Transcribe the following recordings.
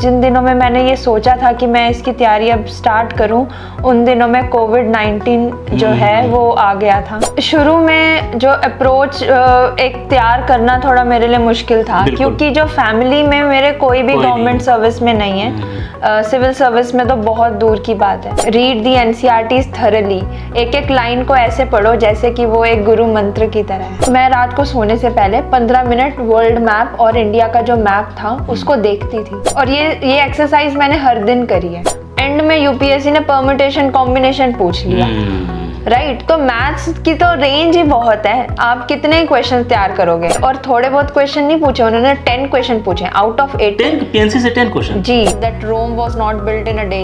जिन दिनों में मैंने ये सोचा था कि मैं इसकी तैयारी अब स्टार्ट करूं, उन दिनों में कोविड-19 जो है वो आ गया था। शुरू में जो अप्रोच एक तैयार करना थोड़ा मेरे लिए मुश्किल था, क्योंकि जो फैमिली में मेरे कोई भी गवर्नमेंट सर्विस में नहीं है, सिविल सर्विस में तो बहुत दूर की बात है। रीड दी एनसीईआरटीज थॉरली, एक एक लाइन को ऐसे पढ़ो जैसे कि वो एक गुरु मंत्र की तरह है। मैं रात को सोने से पहले 15 मिनट वर्ल्ड मैप और इंडिया का जो मैप था उसको देखती थी, और ये एक्सरसाइज मैंने हर दिन करी है। एंड में यूपीएससी ने परम्यूटेशन कॉम्बिनेशन पूछ लिया, राइट? तो मैथ्स की तो रेंज ही बहुत है, आप कितने क्वेश्चन तैयार करोगे? और थोड़े बहुत क्वेश्चन नहीं पूछे उन्होंने, 10 क्वेश्चन पूछे आउट ऑफ 18 पीएनसी से 10 क्वेश्चन। जी, that Rome was not built in a day,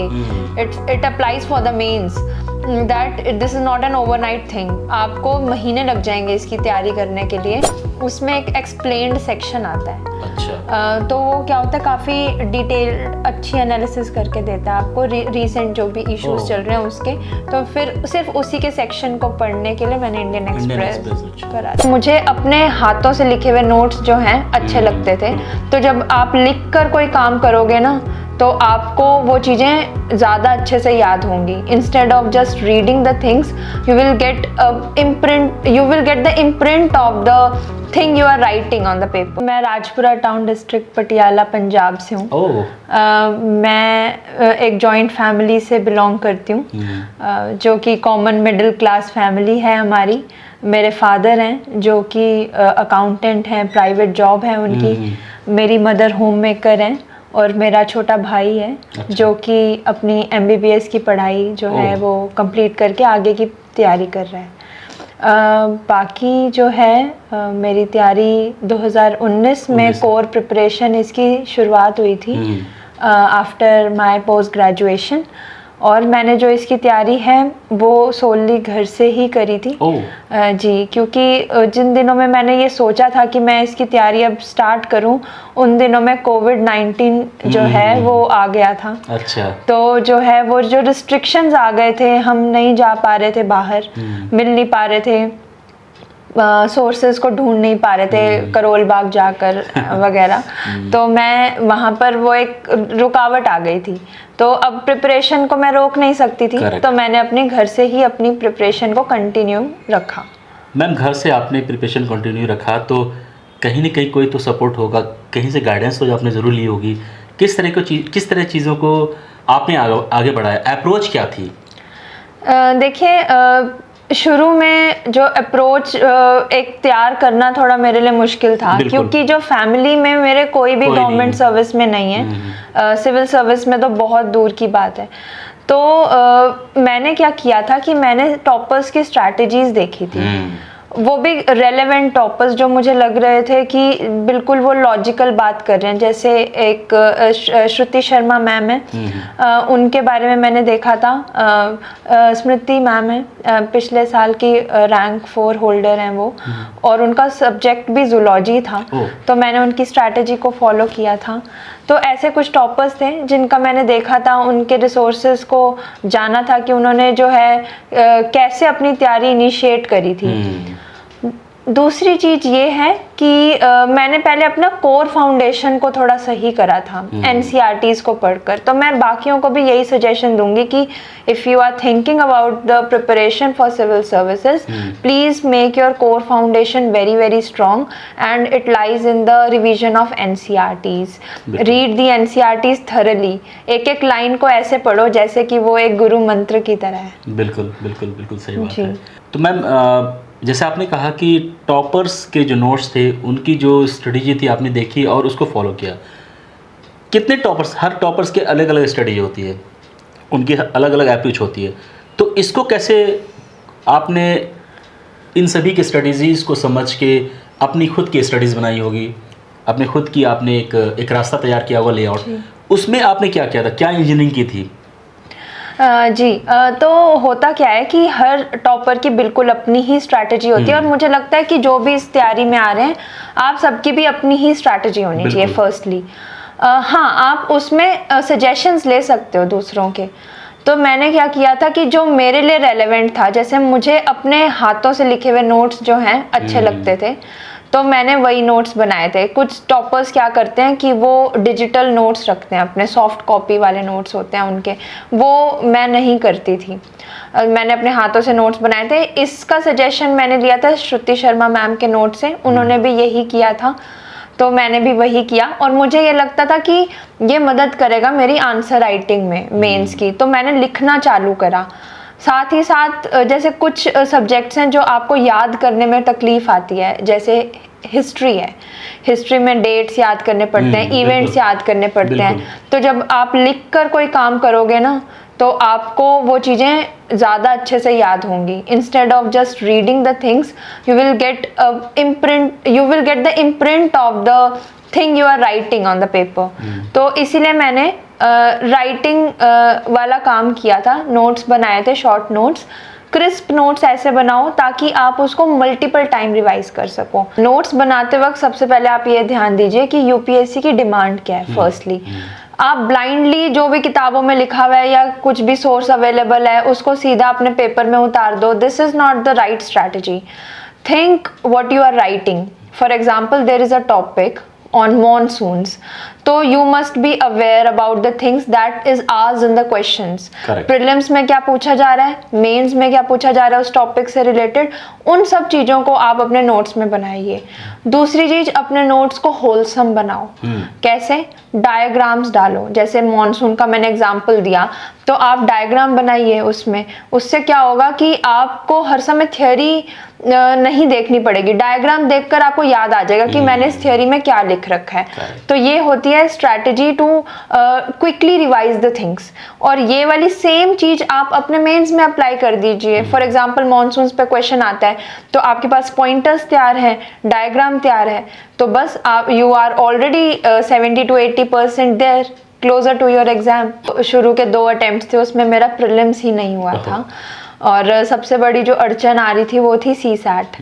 it applies for the mains, that this is not an overnight thing. आपको महीने लग जाएंगे इसकी तैयारी करने के लिए। उसमें एक एक्सप्लेन्ड सेक्शन आता है। अच्छा। तो वो क्या होता है, काफ़ी डिटेल अच्छी एनालिसिस करके देता है आपको रीसेंट जो भी इश्यूज चल रहे हैं उसके। तो फिर सिर्फ उसी के सेक्शन को पढ़ने के लिए मैंने इंडियन एक्सप्रेस करा था। मुझे अपने हाथों से लिखे हुए नोट्स जो हैं अच्छे लगते थे। तो जब आप लिख कर कोई काम करोगे ना, तो आपको वो चीज़ें ज़्यादा अच्छे से याद होंगी। Instead of just reading the things, you will get the imprint of the thing you are writing on the paper. मैं राजपुरा टाउन डिस्ट्रिक्ट पटियाला पंजाब से हूँ। मैं एक जॉइंट फैमिली से बिलोंग करती हूँ, जो कि कॉमन मिडिल क्लास फैमिली है हमारी। मेरे फादर हैं जो कि अकाउंटेंट हैं, प्राइवेट जॉब है उनकी। मेरी मदर होम मेकर हैं, और मेरा छोटा भाई है। अच्छा। जो कि अपनी MBBS की पढ़ाई जो है वो कंप्लीट करके आगे की तैयारी कर रहा है। बाकी जो है मेरी तैयारी 2019 में कोर प्रिपरेशन इसकी शुरुआत हुई थी आफ्टर माय पोस्ट ग्रेजुएशन, और मैंने जो इसकी तैयारी है वो सोलली घर से ही करी थी। जी, क्योंकि जिन दिनों में मैंने ये सोचा था कि मैं इसकी तैयारी अब स्टार्ट करूं, उन दिनों में कोविड-19 जो है वो आ गया था। अच्छा। तो जो है वो जो रिस्ट्रिक्शंस आ गए थे, हम नहीं जा पा रहे थे बाहर, मिल नहीं पा रहे थे, सोर्सेज को ढूंढ नहीं पा रहे थे करोल बाग जाकर वगैरह। तो मैं वहाँ पर वो एक रुकावट आ गई थी। तो अब प्रिपरेशन को मैं रोक नहीं सकती थी। तो मैंने अपने घर से ही अपनी प्रिपरेशन को कंटिन्यू रखा। मैम, घर से आपने प्रिपरेशन कंटिन्यू रखा तो कहीं ना कहीं कोई तो सपोर्ट होगा, कहीं से गाइडेंस तो आपने ज़रूर ली होगी। किस तरह चीज़ों को आपने आगे बढ़ाया? अप्रोच क्या थी? देखिए, शुरू में जो अप्रोच एक तैयार करना थोड़ा मेरे लिए मुश्किल था, क्योंकि जो फैमिली में मेरे कोई भी गवर्नमेंट सर्विस में नहीं है, सिविल सर्विस में तो बहुत दूर की बात है। तो मैंने क्या किया था कि मैंने टॉपर्स की स्ट्रैटेजीज देखी थी, वो भी रेलेवेंट टॉपर्स जो मुझे लग रहे थे कि बिल्कुल वो लॉजिकल बात कर रहे हैं। जैसे एक श्रुति शर्मा मैम है, उनके बारे में मैंने देखा था। स्मृति मैम है, पिछले साल की रैंक 4 होल्डर हैं वो, और उनका सब्जेक्ट भी जूलॉजी था। तो मैंने उनकी स्ट्रैटेजी को फॉलो किया था। तो ऐसे कुछ टॉपर्स थे जिनका मैंने देखा था, उनके रिसोर्सेज को जाना था कि उन्होंने जो है कैसे अपनी तैयारी इनिशिएट करी थी। दूसरी चीज़ ये है कि मैंने पहले अपना कोर फाउंडेशन को थोड़ा सही करा था एनसीईआरटीज़ को पढ़कर। तो मैं बाकियों को भी यही सजेशन दूंगी कि if you are thinking about the preparation for civil services, please make your core foundation very very strong, and it lies in the revision of NCERTs. Read the NCERTs thoroughly, एक एक line को ऐसे पढ़ो जैसे कि वो एक गुरु मंत्र की तरह है। बिल्कुल बिल्कुल बिल्कुल सही बात है। तो मैम, जैसे आपने कहा कि टॉपर्स के जो नोट्स थे उनकी जो स्ट्रेटजी थी आपने देखी और उसको फॉलो किया। कितने टॉपर्स, हर टॉपर्स के अलग अलग स्ट्रेटजी होती है, उनकी अलग अलग अप्रोच होती है। तो इसको कैसे आपने इन सभी के स्ट्रेटजीज़ को समझ के अपनी खुद की स्टडीज़ बनाई होगी, अपने खुद की आपने एक रास्ता तैयार किया होगा, लेआउट, उसमें आपने क्या किया था, क्या इंजीनियरिंग की थी? जी, तो होता क्या है कि हर टॉपर की बिल्कुल अपनी ही स्ट्रैटेजी होती है, और मुझे लगता है कि जो भी इस तैयारी में आ रहे हैं, आप सबकी भी अपनी ही स्ट्रैटेजी होनी चाहिए फर्स्टली। हाँ, आप उसमें सजेशंस ले सकते हो दूसरों के। तो मैंने क्या किया था कि जो मेरे लिए रेलेवेंट था, जैसे मुझे अपने हाथों से लिखे हुए नोट्स जो हैं अच्छे लगते थे, तो मैंने वही नोट्स बनाए थे। कुछ टॉपर्स क्या करते हैं कि वो डिजिटल नोट्स रखते हैं, अपने सॉफ्ट कॉपी वाले नोट्स होते हैं उनके, वो मैं नहीं करती थी। मैंने अपने हाथों से नोट्स बनाए थे। इसका सजेशन मैंने लिया था श्रुति शर्मा मैम के नोट से, उन्होंने भी यही किया था, तो मैंने भी वही किया और मुझे ये लगता था कि ये मदद करेगा मेरी आंसर राइटिंग में मेंस की, तो मैंने लिखना चालू करा। साथ ही साथ जैसे कुछ सब्जेक्ट्स हैं जो आपको याद करने में तकलीफ आती है, जैसे हिस्ट्री है, हिस्ट्री में डेट्स याद करने पड़ते हैं, इवेंट्स याद करने पड़ते हैं, तो जब आप लिख कर कोई काम करोगे ना तो आपको वो चीज़ें ज़्यादा अच्छे से याद होंगी। Instead of just reading the things you will get the imprint of the thing you are writing on the paper. तो इसीलिए मैंने राइटिंग वाला काम किया था, नोट्स बनाए थे, शॉर्ट नोट्स, क्रिस्प नोट्स ऐसे बनाओ ताकि आप उसको मल्टीपल टाइम रिवाइज कर सको। नोट्स बनाते वक्त सबसे पहले आप ये ध्यान दीजिए कि यूपीएससी की डिमांड क्या है। फर्स्टली आप ब्लाइंडली जो भी किताबों में लिखा हुआ है या कुछ भी सोर्स अवेलेबल है उसको सीधा अपने पेपर में उतार दो, this is not the right strategy. Think what you are writing. For example there is a topic on monsoons, तो you must be aware about the things that is asked in the questions. Prelims में क्या पूछा जा रहा है, mains में क्या पूछा जा रहा है उस टॉपिक से रिलेटेड, उन सब चीज़ों को आप अपने नोट्स में बनाइए। दूसरी चीज़, अपने नोट्स को होलसम बनाओ। कैसे? डायग्राम्स डालो। जैसे मॉनसून का मैंने एग्जाम्पल दिया, तो आप डायग्राम बनाइए उसमें। उससे क्या होगा कि आपको हर समय थ्योरी नहीं देखनी पड़ेगी, डायग्राम देखकर आपको याद आ जाएगा कि मैंने इस थ्योरी में क्या लिख रखा है। तो ये होती है strategy to quickly revise the things. और ये वाली सेम चीज आप अपने मेंस में अप्लाई कर दीजिए। फॉर एग्जांपल मॉनसून्स पे क्वेश्चन आता है तो आपके पास पॉइंटर्स तैयार हैं, डायग्राम तैयार है, तो बस आप you are already 70 to 80% there, closer to your exam. शुरू के 2 अटेम्प्ट थे, उसमें मेरा प्रीलिम्स ही नहीं हुआ था और सबसे बड़ी जो अड़चन आ रही थी वो थी सीसैट।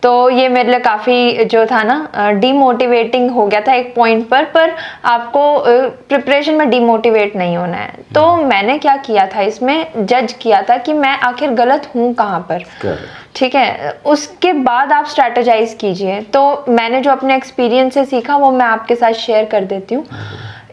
तो ये मेरे लिए काफ़ी जो था ना डीमोटिवेटिंग हो गया था एक पॉइंट पर आपको प्रिपरेशन में डीमोटिवेट नहीं होना है। तो मैंने क्या किया था, इसमें जज किया था कि मैं आखिर गलत हूँ कहाँ पर। ठीक है, उसके बाद आप स्ट्रैटेजाइज कीजिए। तो मैंने जो अपने एक्सपीरियंस से सीखा वो मैं आपके साथ शेयर कर देती हूँ।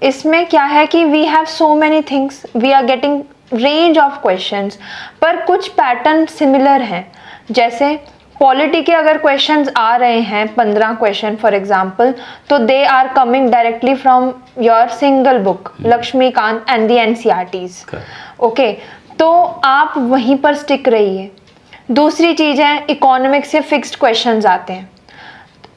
इसमें क्या है कि we have so many things, we are getting range of questions, पर कुछ पैटर्न सिमिलर हैं। जैसे पॉलिटी के अगर क्वेश्चंस आ रहे हैं 15 क्वेश्चन फॉर एग्जांपल, तो they are coming directly from your single book Laxmikanth and the NCERTs. Okay, तो आप वहीं पर स्टिक रहिए। दूसरी चीज़ है, इकोनॉमिक्स से फिक्स्ड क्वेश्चंस आते हैं,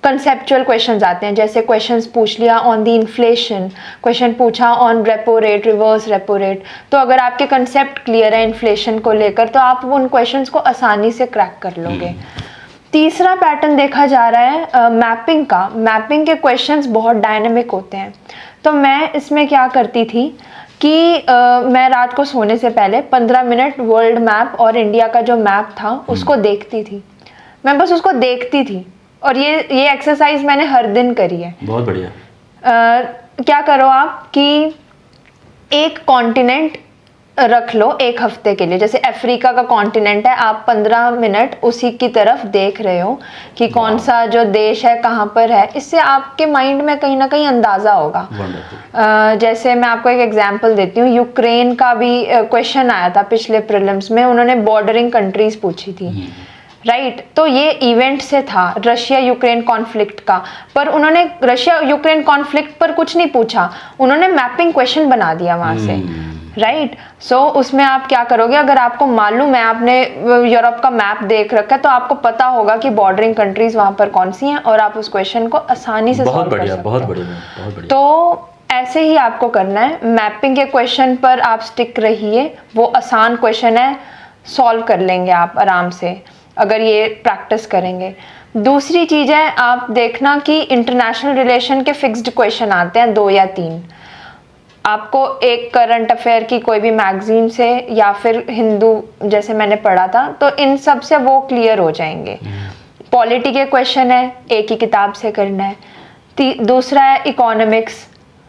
कंसेप्चुअल क्वेश्चंस आते हैं। जैसे क्वेश्चंस पूछ लिया ऑन द इन्फ्लेशन, क्वेश्चन पूछा on repo rate, reverse repo rate. तो अगर आपके कंसेप्ट क्लियर है इन्फ्लेशन को लेकर तो आप उन क्वेश्चंस को आसानी से क्रैक कर लोगे। तीसरा पैटर्न देखा जा रहा है मैपिंग का। मैपिंग के क्वेश्चंस बहुत डायनेमिक होते हैं। तो मैं इसमें क्या करती थी कि मैं रात को सोने से पहले 15 मिनट वर्ल्ड मैप और इंडिया का जो मैप था उसको देखती थी। मैं बस उसको देखती थी और ये एक्सरसाइज मैंने हर दिन करी है। बहुत बढ़िया। क्या करो आप कि एक कॉन्टिनेंट रख लो एक हफ्ते के लिए। जैसे अफ्रीका का कॉन्टिनेंट है, आप 15 मिनट उसी की तरफ देख रहे हो कि कौन सा जो देश है कहाँ पर है। इससे आपके माइंड में कहीं ना कहीं अंदाज़ा होगा। जैसे मैं आपको एक एग्जांपल देती हूँ, यूक्रेन का भी क्वेश्चन आया था पिछले प्रीलिम्स में, उन्होंने बॉर्डरिंग कंट्रीज पूछी थी, राइट। तो ये इवेंट से था रशिया यूक्रेन कॉन्फ्लिक्ट का, पर उन्होंने रशिया यूक्रेन कॉन्फ्लिक्ट पर कुछ नहीं पूछा, उन्होंने मैपिंग क्वेश्चन बना दिया वहाँ से, राइट। सो उसमें आप क्या करोगे, अगर आपको मालूम है, आपने यूरोप का मैप देख रखा है, तो आपको पता होगा कि बॉर्डरिंग कंट्रीज वहाँ पर कौन सी हैं और आप उस क्वेश्चन को आसानी से सॉल्व कर सकते हो। बहुत बढ़िया। तो ऐसे ही आपको करना है। मैपिंग के क्वेश्चन पर आप स्टिक रहिए, वो आसान क्वेश्चन है, सॉल्व कर लेंगे आप आराम से अगर ये प्रैक्टिस करेंगे। दूसरी चीज़ है, आप देखना कि इंटरनेशनल रिलेशन के फिक्स्ड क्वेश्चन आते हैं 2 या 3। आपको एक करंट अफेयर की कोई भी मैगजीन से या फिर हिंदू जैसे मैंने पढ़ा था, तो इन सब से वो क्लियर हो जाएंगे। पॉलिटी के क्वेश्चन है, एक ही किताब से करना है। दूसरा है इकोनॉमिक्स,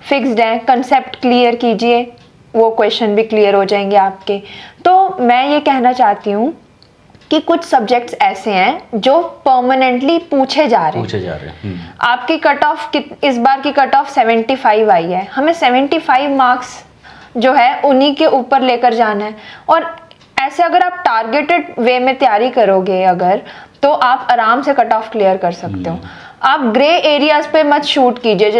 फिक्स्ड है, कंसेप्ट क्लियर कीजिए, वो क्वेश्चन भी क्लियर हो जाएंगे आपके। तो मैं ये कहना चाहती हूँ कि कुछ सब्जेक्ट्स ऐसे हैं जो परमानेंटली पूछे जा रहे हैं। आपकी कट ऑफ इस बार की कट ऑफ 75 आई है, हमें 75 मार्क्स जो है उन्हीं के ऊपर लेकर जाना है। और ऐसे अगर आप टारगेटेड वे में तैयारी करोगे अगर, तो आप आराम से कट ऑफ क्लियर कर सकते हो। आप ग्रे एरियाज पे मत शूट कीजिए,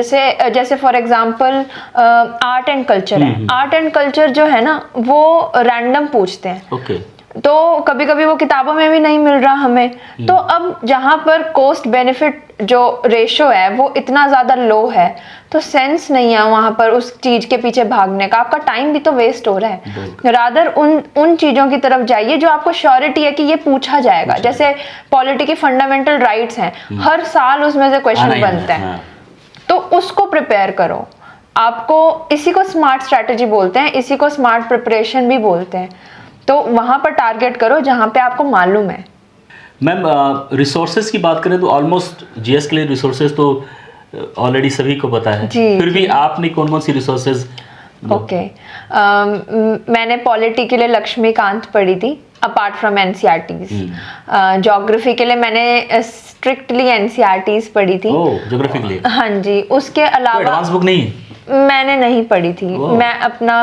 जैसे for example art and culture है। आर्ट एंड कल्चर जो है ना वो रैंडम पूछते हैं, तो कभी कभी वो किताबों में भी नहीं मिल रहा हमें। तो अब जहाँ पर कॉस्ट बेनिफिट जो रेशो है वो इतना ज़्यादा लो है, तो सेंस नहीं है वहाँ पर उस चीज़ के पीछे भागने का, आपका टाइम भी तो वेस्ट हो रहा है। रादर उन चीज़ों की तरफ जाइए जो आपको श्योरिटी है कि ये पूछा जाएगा। जैसे पॉलिटी की फंडामेंटल राइट्स हैं, हर साल उसमें से क्वेश्चन बनते हैं, तो उसको प्रिपेयर करो। आपको इसी को स्मार्ट स्ट्रैटेजी बोलते हैं, इसी को स्मार्ट प्रिपरेशन भी बोलते हैं। तो वहाँ पर टारगेट करो जहाँ पे आपको मालूम है। मैम रिसोर्सेज की बात करें तो ऑलमोस्ट जीएस के लिए रिसोर्सेज तो ऑलरेडी सभी को पता है, फिर भी आपने कौन कौन सी रिसोर्सेज? ओके, मैंने पॉलिटी के लिए लक्ष्मीकांत पढ़ी थी अपार्ट फ्रॉम एनसीईआरटीज। ज्योग्राफी के लिए मैंने स्ट्रिक्टली एनसीईआरटीज पढ़ी थी। ज्योग्राफी के लिए? हाँ जी। उसके अलावा एडवांस बुक नहीं मैंने नहीं पढ़ी थी। मैं अपना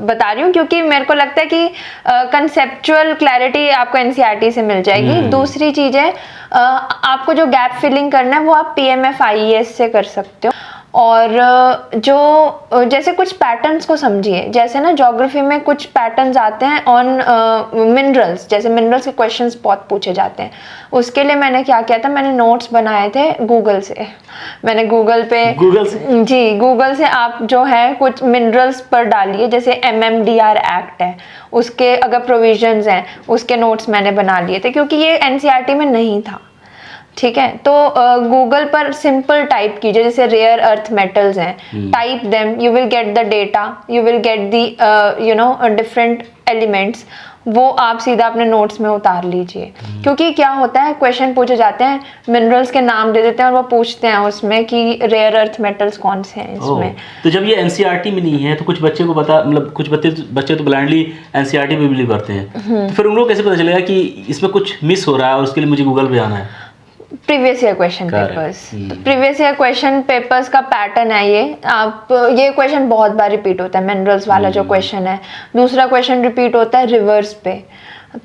बता रही हूँ क्योंकि मेरे को लगता है कि कंसेप्चुअल क्लैरिटी आपको एनसीईआरटी से मिल जाएगी। दूसरी चीज़ है, आपको जो गैप फिलिंग करना है वो आप पीएमएफ-आईईएस से कर सकते हो। और जो जैसे कुछ पैटर्न्स को समझिए, जैसे ना ज्योग्राफी में कुछ पैटर्न्स आते हैं ऑन मिनरल्स, जैसे मिनरल्स के क्वेश्चंस बहुत पूछे जाते हैं। उसके लिए मैंने क्या किया था, मैंने नोट्स बनाए थे गूगल से। मैंने गूगल से जी, गूगल से आप जो है कुछ मिनरल्स पर डालिए, जैसे MMDR एक्ट है उसके अगर प्रोविजंस हैं उसके नोट्स मैंने बना लिए थे, क्योंकि ये एनसीईआरटी में नहीं था। ठीक है, तो गूगल पर सिंपल टाइप कीजिए, जैसे रेयर अर्थ मेटल्स हैं, type them, you will get the data, you will get the different elements. वो आप सीधा अपने नोट्स में उतार लीजिए। क्योंकि क्या होता है, क्वेश्चन पूछे जाते हैं, मिनरल्स के नाम दे देते हैं और वो पूछते हैं उसमें कि रेयर अर्थ मेटल्स कौन से हैं इसमें। तो जब ये एनसीईआरटी में नहीं है तो कुछ बच्चे को पता, मतलब कुछ बच्चे तो ब्लाइंडली एनसीईआरटी पे बिलीव करते हैं, तो फिर उनको कैसे पता चलेगा कि इसमें कुछ मिस हो रहा है और उसके लिए मुझे गूगल पे आना है? Previous year question papers, previous year question papers का पैटर्न है ये। ये क्वेश्चन बहुत बार रिपीट होता है, मिनरल्स वाला जो क्वेश्चन है। दूसरा क्वेश्चन रिपीट होता है रिवर्स पे,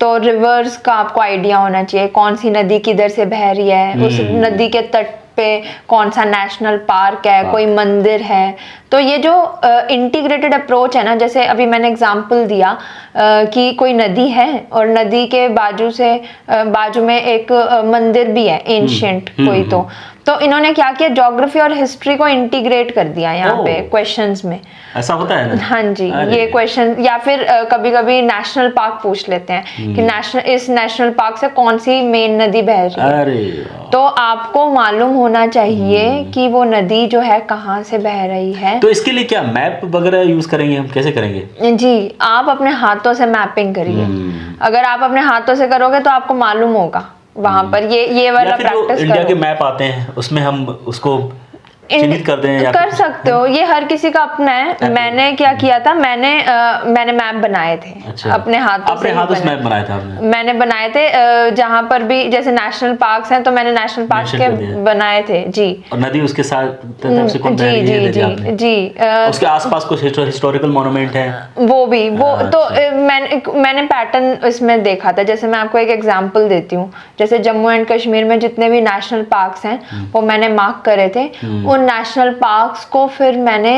तो रिवर्स का आपको आइडिया होना चाहिए, कौन सी नदी किधर से बह रही है, उस नदी के तट पे कौन सा नेशनल पार्क है, कोई मंदिर है। तो ये जो इंटीग्रेटेड अप्रोच है ना, जैसे अभी मैंने एग्जांपल दिया कि कोई नदी है और नदी के बाजू में एक मंदिर भी है एंशिएंट कोई, तो इन्होंने क्या किया, ज्योग्राफी और हिस्ट्री को इंटीग्रेट कर दिया यहाँ पे क्वेश्चंस में। ऐसा होता है ना? हाँ जी, ये क्वेश्चन, या फिर कभी कभी नेशनल पार्क पूछ लेते हैं कि इस नेशनल पार्क से कौन सी मेन नदी बह रही है। अरे तो आपको मालूम होना चाहिए कि वो नदी जो है कहाँ से बह रही है। तो इसके लिए क्या मैप वगैरह यूज करेंगे हम? कैसे करेंगे? जी, आप अपने हाथों से मैपिंग करिए। अगर आप अपने हाथों से करोगे तो आपको मालूम होगा वहां पर। ये वाला प्रैक्टिस इंडिया के मैप आते हैं उसमें हम उसको चिन्हित कर दें या कर सकते हो, ये हर किसी का अपना है। मैंने क्या किया था, मैंने मैप बनाए थे। अच्छा, अपने हाथों से मैप बनाए थे आपने? मैंने बनाए थे, जहाँ पर भी जैसे नेशनल पार्क्स हैं तो मैंने नेशनल पार्क के बनाए थे जी। और नदी उसके साथ जी, उसके आसपास कुछ हिस्टोरिकल मॉन्यूमेंट है वो भी तो मैंने पैटर्न इसमें देखा था। जैसे मैं आपको एक एग्जांपल देती हूँ, जैसे जम्मू एंड कश्मीर में जितने भी नेशनल पार्क्स हैं वो मैंने मार्क करे थे। नेशनल पार्क्स को फिर मैंने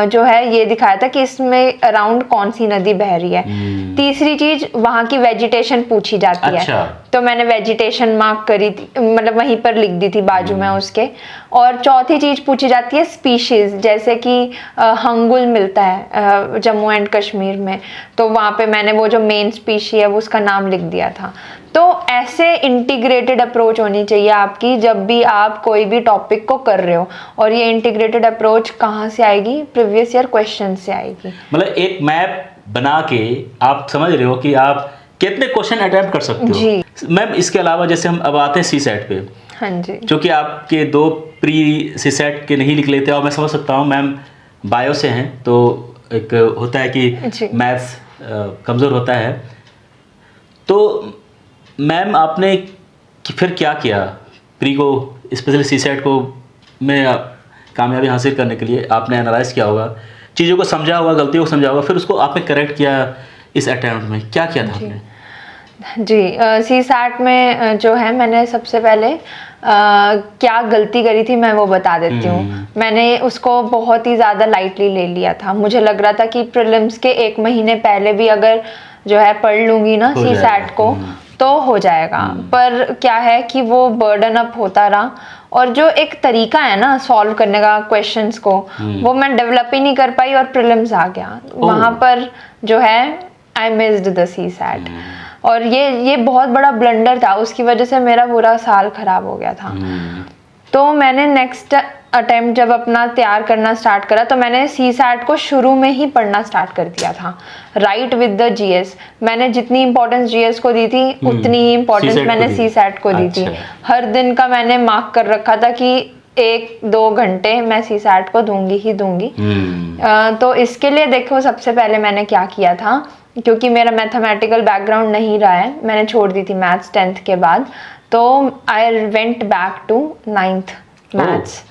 जो है ये दिखाया था कि इसमें अराउंड कौन सी नदी बह रही है। तीसरी चीज, वहां की वेजिटेशन पूछी जाती है, तो मैंने वेजिटेशन मार्क करी थी, मतलब वहीं पर लिख दी थी बाजू में उसके। और चौथी चीज पूछी जाती है स्पीशीज, जैसे कि हंगुल मिलता है जम्मू एंड कश्मीर में, तो वहां पे मैंने वो जो मेन स्पीशी है वो उसका नाम लिख दिया था। तो ऐसे इंटीग्रेटेड अप्रोच होनी चाहिए आपकी जब भी आप कोई भी टॉपिक को कर रहे हो। और ये इंटीग्रेटेड अप्रोच कहाँ से आएगी? प्रीवियस ईयर क्वेश्चन से आएगी। मतलब एक मैप बना के आप समझ रहे हो कि आप कितने क्वेश्चन अटेम्प्ट कर सकते हो जी। मैम इसके अलावा जैसे हम अब आते हैं सीसेट पे, हाँ जी, जो कि आपके 2 प्री सीसेट के नहीं लिख लेते, और मैं समझ सकता हूँ मैम बायो से हैं तो एक होता है कि मैथ्स कमज़ोर होता है, तो मैम आपने फिर क्या किया प्री को, स्पेशली सीसेट को में कामयाबी हासिल करने के लिए? आपने एनालाइज किया होगा, चीज़ों को समझा होगा, गलतियों को समझा होगा, फिर उसको आपने करेक्ट किया इस अटैम्प्ट में, क्या किया था आपने? जी, सी सैट में जो है मैंने सबसे पहले क्या गलती करी थी मैं वो बता देती हूँ। मैंने उसको बहुत ही ज़्यादा लाइटली ले लिया था। मुझे लग रहा था कि प्रीलिम्स के 1 महीने पहले भी अगर जो है पढ़ लूँगी ना सी सैट को तो हो जाएगा, पर क्या है कि वो बर्डन अप होता रहा और जो एक तरीका है ना सॉल्व करने का क्वेश्चंस को, वो मैं डेवलप ही नहीं कर पाई और प्रीलिम्स आ गया। वहाँ पर जो है I missed the C SAT और ये बहुत बड़ा ब्लंडर था, उसकी वजह से मेरा पूरा साल खराब हो गया था। तो मैंने नेक्स्ट अटेम्प्ट जब अपना तैयार करना स्टार्ट करा तो मैंने सी सैट को शुरू में ही पढ़ना स्टार्ट कर दिया था, राइट विद द जीएस। मैंने जितनी इंपॉर्टेंस जीएस को दी थी उतनी ही इंपॉर्टेंस मैंने सी सैट को दी थी। हर दिन का मैंने मार्क कर रखा था कि 1-2 घंटे मैं सी सैट को दूंगी ही दूंगी। तो इसके लिए देखो सबसे पहले मैंने क्या किया था, क्योंकि मेरा मैथमेटिकल बैकग्राउंड नहीं रहा है, मैंने छोड़ दी थी मैथ्स 10th के बाद, तो I went back to 9th maths.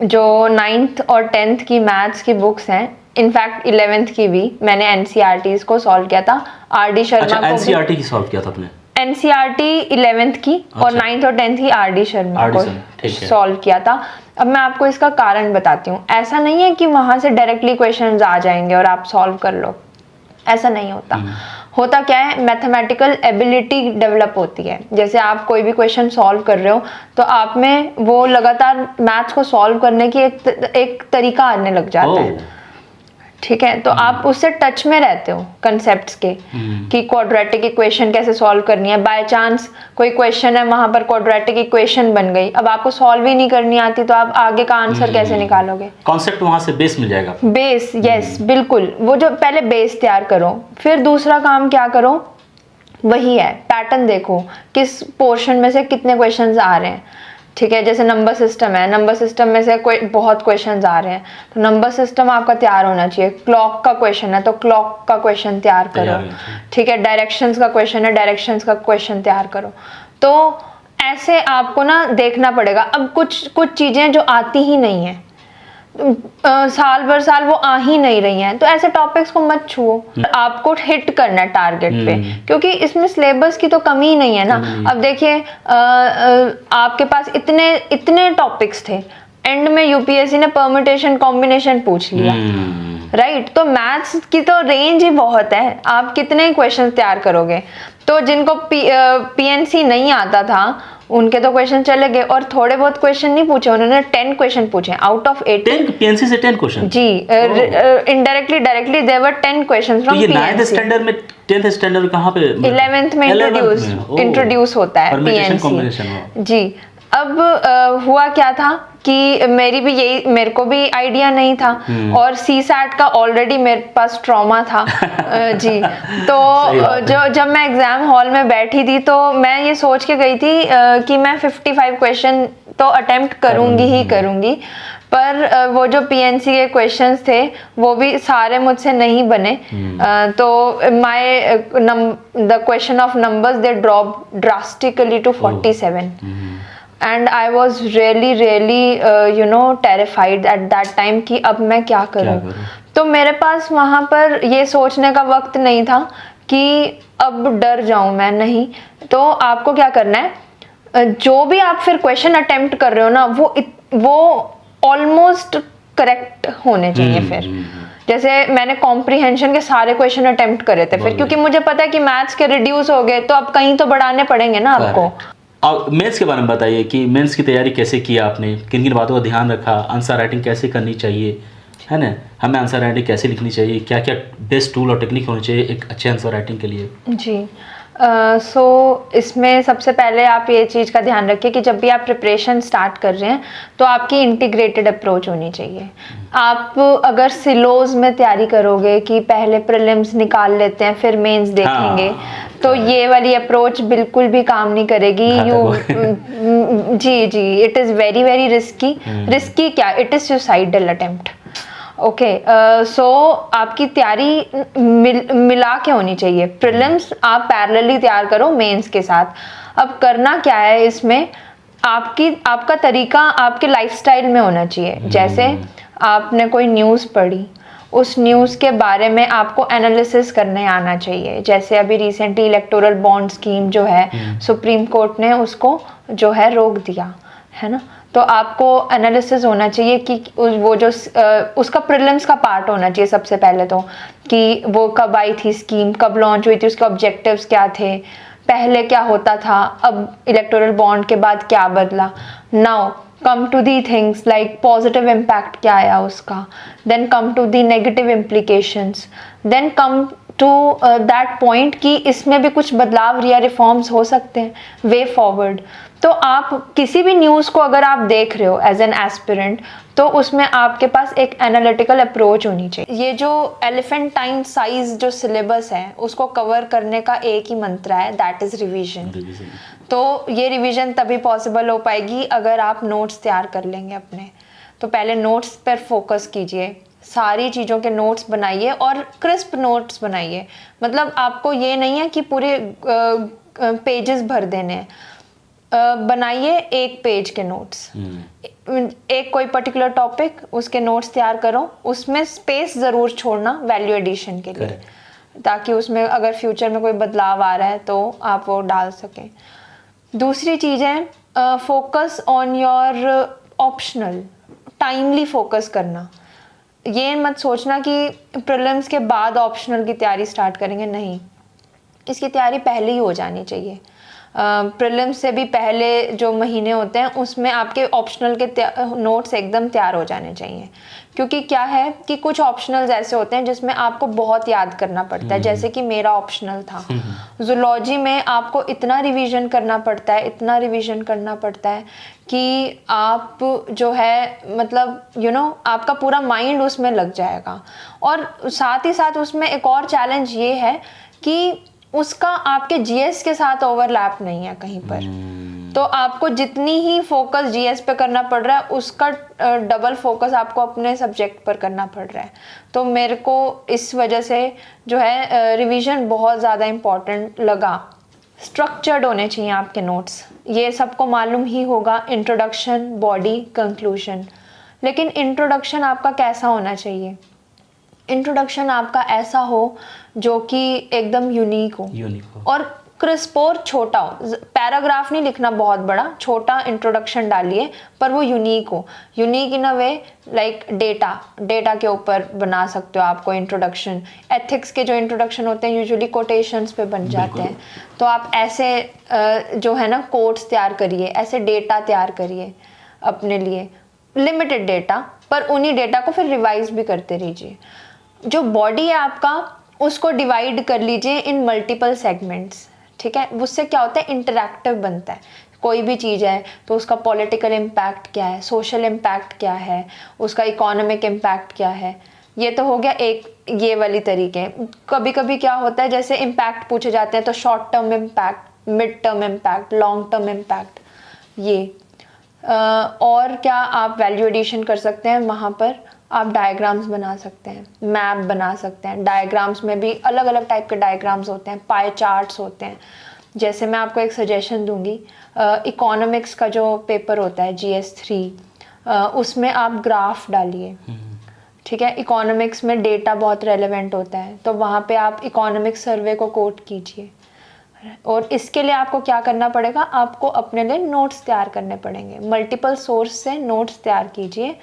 जो 9th और 10th की मैथ्स की बुक्स हैं, इनफैक्ट 11th की भी मैंने एनसीईआरटीज को सॉल्व किया था। आर.डी. शर्मा को एनसीईआरटी की सॉल्व किया था आपने? एनसीईआरटी 11th की और 9th और 10th की आर.डी. शर्मा को सॉल्व किया था। अब मैं आपको इसका कारण बताती हूँ। ऐसा नहीं है कि वहां से डायरेक्टली क्वेश्चंस आ जाएंगे और आप सॉल्व कर लो, ऐसा नहीं होता। होता क्या है, मैथमेटिकल एबिलिटी डेवलप होती है। जैसे आप कोई भी क्वेश्चन सॉल्व कर रहे हो तो आप में वो लगातार मैथ्स को सॉल्व करने की एक तरीका आने लग जाता है, ठीक है। तो आप उससे टच में रहते हो कंसेप्ट्स के, कि क्वाड्रेटिक इक्वेशन कैसे सॉल्व करनी है। बाय चांस कोई क्वेश्चन है वहां पर क्वाड्रेटिक इक्वेशन बन गई, अब आपको सॉल्व ही नहीं करनी आती तो आप आगे का आंसर कैसे निकालोगे? कॉन्सेप्ट वहां से बेस मिल जाएगा। बेस, यस बिल्कुल। वो जो पहले बेस तैयार करो, फिर दूसरा काम क्या करो, वही है पैटर्न देखो किस पोर्शन में से कितने क्वेश्चंस आ रहे हैं, ठीक है। जैसे नंबर सिस्टम है, नंबर सिस्टम में से कोई बहुत क्वेश्चंस आ रहे हैं तो नंबर सिस्टम आपका तैयार होना चाहिए। क्लॉक का क्वेश्चन है तो क्लॉक का क्वेश्चन तैयार करो, ठीक है। डायरेक्शंस का क्वेश्चन है, डायरेक्शंस का क्वेश्चन तैयार करो। तो ऐसे आपको ना देखना पड़ेगा। अब कुछ चीजें जो आती ही नहीं है, साल भर साल वो आ ही नहीं रही हैं, तो ऐसे टॉपिक्स को मत छुओ। आपको हिट करना है टारगेट पे, क्योंकि इसमें सिलेबस की तो कमी ही नहीं है ना। अब देखिए आपके पास इतने टॉपिक्स थे, एंड में यूपीएससी ने परम्यूटेशन कॉम्बिनेशन पूछ लिया, राइट। तो मैथ्स की तो रेंज ही बहुत है, आप कितने क्वेश्चन तैयार करोगे। तो जिनको पीएनसी नहीं आता था उनके तो क्वेश्चन चले गए, और थोड़े बहुत क्वेश्चन नहीं पूछे उन्होंने, 10 क्वेश्चन पूछे आउट ऑफ 18। पीएनसी से 10 क्वेश्चन? जी, indirectly directly there were 10 questions from PNC. 9th standard में 10th स्टैंडर्ड कहाँ पे? 11th में इंट्रोड्यूस होता है पीएनसी जी। अब हुआ क्या था कि मेरे को भी आइडिया नहीं था, और सी सैट का ऑलरेडी मेरे पास ट्रॉमा था जी। तो जब मैं एग्जाम हॉल में बैठी थी तो मैं ये सोच के गई थी कि मैं 55 क्वेश्चन तो अटेम्प्ट करूंगी ही करूंगी, पर वो जो पीएनसी के क्वेश्चंस थे वो भी सारे मुझसे नहीं बने। तो the question of numbers they drop drastically to 47 and I was really terrified at that time कि अब मैं क्या करूं। तो मेरे पास वहां पर ये सोचने का वक्त नहीं था कि अब डर जाऊं मैं, नहीं। तो आपको क्या करना है, जो भी आप फिर क्वेश्चन अटेम्प्ट कर रहे हो ना वो ऑलमोस्ट करेक्ट होने चाहिए। फिर जैसे मैंने कॉम्प्रिहेंशन के सारे क्वेश्चन अटेम्प्ट करे थे फिर, क्योंकि मुझे पता है कि मैथ्स के रिड्यूस हो गए तो अब कहीं तो बढ़ाने पड़ेंगे ना आपको। और मेंस के बारे में बताइए कि मेंस की तैयारी कैसे किया आपने, किन किन बातों का ध्यान रखा, आंसर राइटिंग कैसे करनी चाहिए, है ना, हमें आंसर राइटिंग कैसे लिखनी चाहिए, क्या क्या बेस्ट टूल और टेक्निक होनी चाहिए एक अच्छे आंसर राइटिंग के लिए? जी सो इसमें सबसे पहले आप ये चीज़ का ध्यान रखिए कि जब भी आप प्रिपरेशन स्टार्ट कर रहे हैं तो आपकी इंटीग्रेटेड अप्रोच होनी चाहिए। आप अगर सिलोज में तैयारी करोगे कि पहले प्रीलिम्स निकाल लेते हैं फिर मेंस देखेंगे, तो ये वाली अप्रोच बिल्कुल भी काम नहीं करेगी। जी it is very risky. Risky क्या, it is suicidal attempt. Okay, so आपकी तैयारी मिला के होनी चाहिए। प्रीलिम्स आप पैरेलली तैयार करो मेंस के साथ। अब करना क्या है इसमें, आपका तरीका आपके लाइफस्टाइल में होना चाहिए। जैसे आपने कोई न्यूज़ पढ़ी, उस न्यूज़ के बारे में आपको एनालिसिस करने आना चाहिए। जैसे अभी रिसेंटली इलेक्टोरल बॉन्ड स्कीम जो है, सुप्रीम कोर्ट ने उसको जो है रोक दिया है ना, तो आपको एनालिसिस होना चाहिए कि वो जो उसका प्रीलिम्स का पार्ट होना चाहिए सबसे पहले तो, कि वो कब आई थी स्कीम, कब लॉन्च हुई थी, उसके ऑब्जेक्टिव्स क्या थे, पहले क्या होता था, अब इलेक्टोरल बॉन्ड के बाद क्या बदला। Now come to the things like positive impact क्या आया उसका, then come to the negative implications, then come to that point कि इसमें भी कुछ बदलाव या रिफॉर्म्स हो सकते हैं, वे फॉरवर्ड। तो आप किसी भी न्यूज़ को अगर आप देख रहे हो एज एन एस्पिरेंट, तो उसमें आपके पास एक एनालिटिकल अप्रोच होनी चाहिए। ये जो एलिफेंटाइन साइज जो सिलेबस है उसको कवर करने का एक ही मंत्र है, दैट इज़ रिवीजन। तो ये रिवीजन तभी पॉसिबल हो पाएगी अगर आप नोट्स तैयार कर लेंगे अपने। तो पहले नोट्स पर फोकस कीजिए, सारी चीज़ों के नोट्स बनाइए और क्रिस्प नोट्स बनाइए। मतलब आपको ये नहीं है कि पूरे पेजेस भर देने हैं, बनाइए एक पेज के नोट्स, एक कोई पर्टिकुलर टॉपिक, उसके नोट्स तैयार करो, उसमें स्पेस ज़रूर छोड़ना वैल्यू एडिशन के लिए, ताकि उसमें अगर फ्यूचर में कोई बदलाव आ रहा है तो आप वो डाल सकें। दूसरी चीज़ है focus on your optional, timely focus करना। ये मत सोचना कि प्रीलिम्स के बाद ऑप्शनल की तैयारी स्टार्ट करेंगे, नहीं, इसकी तैयारी पहले ही हो जानी चाहिए। प्रीलिम्स से भी पहले जो महीने होते हैं उसमें आपके ऑप्शनल के नोट्स एकदम तैयार हो जाने चाहिए। क्योंकि क्या है कि कुछ ऑप्शनल्स ऐसे होते हैं जिसमें आपको बहुत याद करना पड़ता है, जैसे कि मेरा ऑप्शनल था जूलॉजी में। आपको इतना रिवीजन करना पड़ता है, इतना रिवीजन करना पड़ता है कि आप जो है मतलब आपका पूरा माइंड उसमें लग जाएगा। और साथ ही साथ उसमें एक और चैलेंज ये है कि उसका आपके जीएस के साथ ओवरलैप नहीं है कहीं पर। तो आपको जितनी ही फोकस जीएस पे करना पड़ रहा है, उसका डबल फोकस आपको अपने सब्जेक्ट पर करना पड़ रहा है। तो मेरे को इस वजह से जो है रिवीजन बहुत ज़्यादा इम्पॉर्टेंट लगा। स्ट्रक्चर्ड होने चाहिए आपके नोट्स, ये सबको मालूम ही होगा, इंट्रोडक्शन, बॉडी, कंक्लूजन। लेकिन इंट्रोडक्शन आपका कैसा होना चाहिए? इंट्रोडक्शन आपका ऐसा हो जो कि एकदम यूनिक हो और क्रिस्प और छोटा हो। पैराग्राफ नहीं लिखना बहुत बड़ा, छोटा इंट्रोडक्शन डालिए, पर वो यूनिक हो। Unique in a way like data के ऊपर बना सकते हो आपको इंट्रोडक्शन। एथिक्स के जो इंट्रोडक्शन होते हैं यूजुअली कोटेशंस पे बन जाते हैं, तो आप ऐसे जो है ना कोट्स तैयार करिए, ऐसे डेटा तैयार करिए अपने लिए, लिमिटेड डेटा, पर उन्हीं डेटा को फिर रिवाइज भी करते रहिए। जो बॉडी है आपका उसको डिवाइड कर लीजिए इन मल्टीपल सेगमेंट्स, ठीक है। उससे क्या होता है, इंटरैक्टिव बनता है। कोई भी चीज़ है तो उसका पॉलिटिकल इम्पैक्ट क्या है, सोशल इम्पैक्ट क्या है, उसका इकोनॉमिक इम्पैक्ट क्या है। ये तो हो गया एक ये वाली तरीके। कभी कभी क्या होता है, जैसे इम्पैक्ट पूछे जाते हैं तो short term impact, mid term impact, long term impact, ये और क्या आप वैल्यू एडिशन कर सकते हैं। वहाँ पर आप डायग्राम्स बना सकते हैं, मैप बना सकते हैं। डायग्राम्स में भी अलग अलग टाइप के डायग्राम्स होते हैं, पाई चार्ट्स होते हैं। जैसे मैं आपको एक सजेशन दूंगी, इकोनॉमिक्स का जो पेपर होता है GS 3, उसमें आप ग्राफ डालिए, ठीक है। इकोनॉमिक्स में डेटा बहुत रेलेवेंट होता है, तो वहाँ पे आप इकोनॉमिक्स सर्वे को कोट कीजिए। और इसके लिए आपको क्या करना पड़ेगा, आपको अपने लिए नोट्स तैयार करने पड़ेंगे। मल्टीपल सोर्स से नोट्स तैयार कीजिए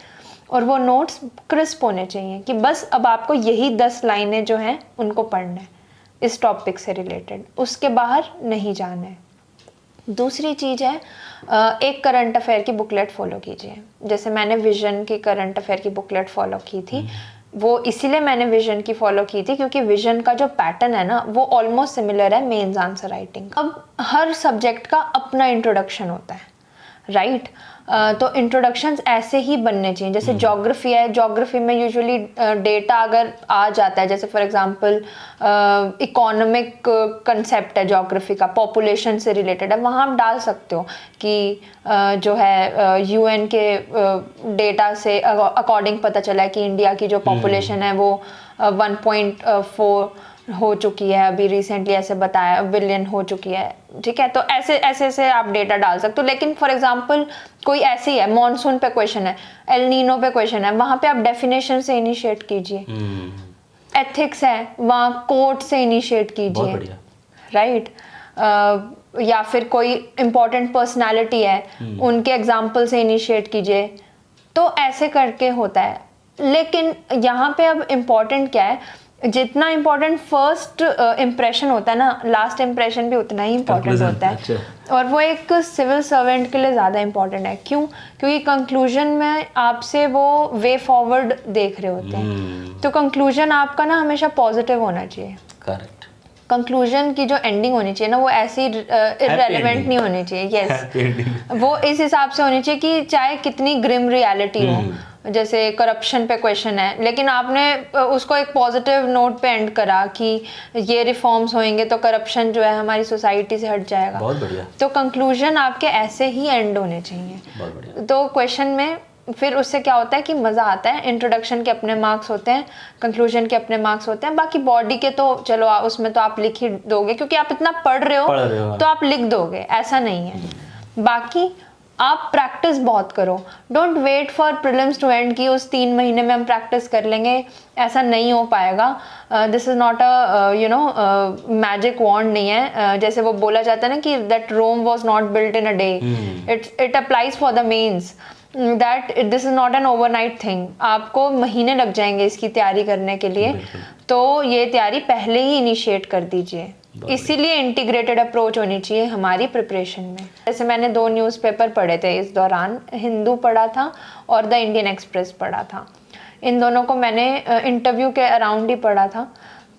और वो नोट्स क्रिस्प होने चाहिए कि बस अब आपको यही 10 लाइनें जो हैं उनको पढ़ना है इस टॉपिक से रिलेटेड, उसके बाहर नहीं जाना है। दूसरी चीज़ है, एक करंट अफेयर की बुकलेट फॉलो कीजिए। जैसे मैंने विजन की करंट अफेयर की बुकलेट फॉलो की थी, वो इसीलिए मैंने विजन की फॉलो की थी क्योंकि विजन का जो पैटर्न है ना वो ऑलमोस्ट सिमिलर है मेंस आंसर राइटिंग। अब हर सब्जेक्ट का अपना इंट्रोडक्शन होता है, राइट। तो इंट्रोडक्शंस ऐसे ही बनने चाहिए। जैसे ज्योग्राफी है, ज्योग्राफी में यूजुअली डेटा अगर आ जाता है, जैसे फॉर एग्जांपल इकोनॉमिक कंसेप्ट है ज्योग्राफी का, पॉपुलेशन से रिलेटेड है, वहाँ आप डाल सकते हो कि जो है यूएन के डेटा से अकॉर्डिंग पता चला है कि इंडिया की जो पॉपुलेशन है वो 1.4 हो चुकी है, अभी रिसेंटली ऐसे बताया बिलियन हो चुकी है, ठीक है। तो ऐसे ऐसे आप डेटा डाल सकते हो। लेकिन फॉर एग्जांपल कोई ऐसी है, मॉनसून पे क्वेश्चन है, एल नीनो पे क्वेश्चन है, वहाँ पे आप डेफिनेशन से इनिशिएट कीजिए। एथिक्स है, वहाँ कोर्ट से इनिशिएट कीजिए, राइट। या फिर कोई इम्पोर्टेंट पर्सनालिटी है, उनके एग्जाम्पल से इनिशिएट कीजिए। तो ऐसे करके होता है। लेकिन यहाँ पे अब इम्पोर्टेंट क्या है, जितना इम्पोर्टेंट फर्स्ट इम्प्रेशन होता है ना, लास्ट इम्प्रेशन भी उतना ही इम्पोर्टेंट होता है। अच्छा। और वो एक सिविल सर्वेंट के लिए ज़्यादा इम्पोर्टेंट है। क्यों? क्योंकि कंक्लूजन में आपसे वो वे फॉरवर्ड देख रहे होते हैं। तो कंक्लूजन आपका ना हमेशा पॉजिटिव होना चाहिए। करेक्ट। कंक्लूजन की जो एंडिंग होनी चाहिए ना, वो ऐसी इररेलेवेंट नहीं होनी चाहिए। यस, वो इस हिसाब से होनी चाहिए कि चाहे कितनी ग्रिम रियलिटी हो, जैसे करप्शन पे क्वेश्चन है, लेकिन आपने उसको एक पॉजिटिव नोट पे एंड करा कि ये रिफॉर्म्स होंगे तो करप्शन जो है हमारी सोसाइटी से हट जाएगा। बहुत बढ़िया। तो कंक्लूजन आपके ऐसे ही एंड होने चाहिए। बहुत बढ़िया। तो क्वेश्चन में फिर उससे क्या होता है कि मज़ा आता है। इंट्रोडक्शन के अपने मार्क्स होते हैं, कंक्लूजन के अपने मार्क्स होते हैं, बाकी बॉडी के तो चलो उसमें तो आप लिख ही दोगे, क्योंकि आप इतना पढ़ रहे हो तो आप लिख दोगे, ऐसा नहीं है। बाकी आप प्रैक्टिस बहुत करो। Don't wait for prelims to end कि उस 3 महीने में हम प्रैक्टिस कर लेंगे, ऐसा नहीं हो पाएगा। This is not a magic wand नहीं है। जैसे वो बोला जाता है ना कि that Rome was not built in a day, it applies for the mains, that this is not an overnight thing. आपको महीने लग जाएंगे इसकी तैयारी करने के लिए, तो ये तैयारी पहले ही इनिशिएट कर दीजिए। इसीलिए इंटीग्रेटेड अप्रोच होनी चाहिए हमारी प्रिपरेशन में। जैसे मैंने 2 न्यूज़पेपर पढ़े थे इस दौरान, हिंदू पढ़ा था और द इंडियन एक्सप्रेस पढ़ा था। इन दोनों को मैंने इंटरव्यू के अराउंड ही पढ़ा था।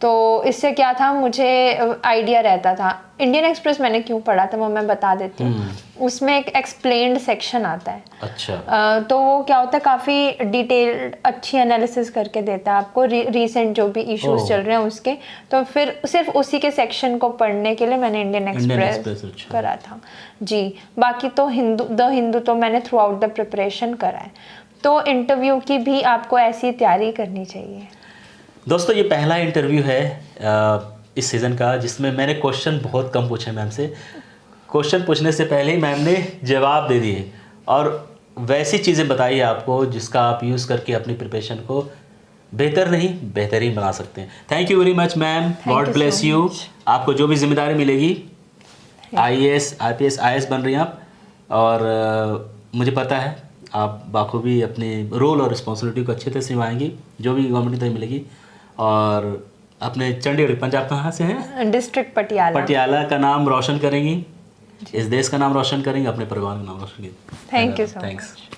तो इससे क्या था, मुझे आइडिया रहता था। इंडियन एक्सप्रेस मैंने क्यों पढ़ा था वो मैं बता देती हूँ। उसमें एक एक्सप्लेन्ड सेक्शन आता है। अच्छा। तो वो क्या होता है, काफ़ी डिटेल्ड अच्छी एनालिसिस करके देता है आपको रीसेंट जो भी इश्यूज चल रहे हैं उसके। तो फिर सिर्फ उसी के सेक्शन को पढ़ने के लिए मैंने इंडियन एक्सप्रेस करा था जी। बाकी तो द हिंदू तो मैंने थ्रू आउट द प्रिपरेशन करा है। तो इंटरव्यू की भी आपको ऐसी तैयारी करनी चाहिए। दोस्तों, ये पहला इंटरव्यू है इस सीज़न का जिसमें मैंने क्वेश्चन बहुत कम पूछे मैम से। क्वेश्चन पूछने से पहले ही मैम ने जवाब दे दिए और वैसी चीज़ें बताई आपको जिसका आप यूज़ करके अपनी प्रिपरेशन को बेहतर नहीं बेहतरीन बना सकते हैं। Thank you very much ma'am, God bless you. आपको जो भी जिम्मेदारी मिलेगी, IAS IPS IAS बन रही हैं आप, और मुझे पता है आप बाखूबी अपने रोल और रिस्पॉन्सिबिलिटी को अच्छे से निभाएंगी, जो भी गवर्नमेंट तरफ मिलेगी। और अपने चंडीगढ़, पंजाब कहाँ से हैं? डिस्ट्रिक्ट पटियाला का नाम रोशन करेंगी, इस देश का नाम रोशन करेंगे, अपने परिवार का नाम रोशन करेंगे। Thank you so much.